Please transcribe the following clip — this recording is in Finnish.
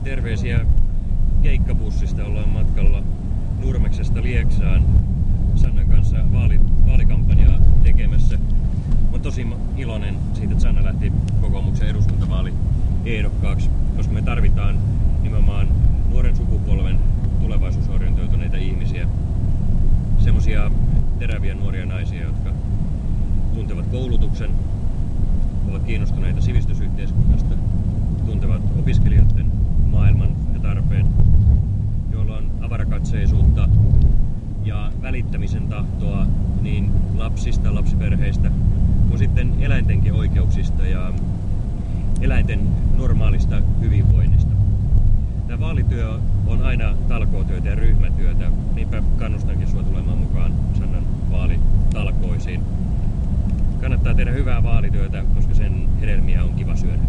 Terveisiä keikkabussista. Ollaan matkalla Nurmeksesta Lieksaan Sannan kanssa vaalikampanjaa tekemässä. Olen tosi iloinen siitä, että Sanna lähti kokoomuksen eduskuntavaaliehdokkaaksi, koska me tarvitaan nimenomaan nuoren sukupolven tulevaisuusorientoituneita ihmisiä. Semmoisia teräviä nuoria naisia, jotka tuntevat koulutuksen, ovat kiinnostuneita sivistysyhteiskunnasta, tuntevat opiskelijoiden maailman ja tarpeen, joilla on avarakatseisuutta ja välittämisen tahtoa niin lapsista, lapsiperheistä kuin sitten eläintenkin oikeuksista ja eläinten normaalista hyvinvoinnista. Tämä vaalityö on aina talkootyötä ja ryhmätyötä, niinpä kannustankin sinua tulemaan mukaan Sannan vaalitalkoisiin. Kannattaa tehdä hyvää vaalityötä, koska sen hedelmiä on kiva syödä.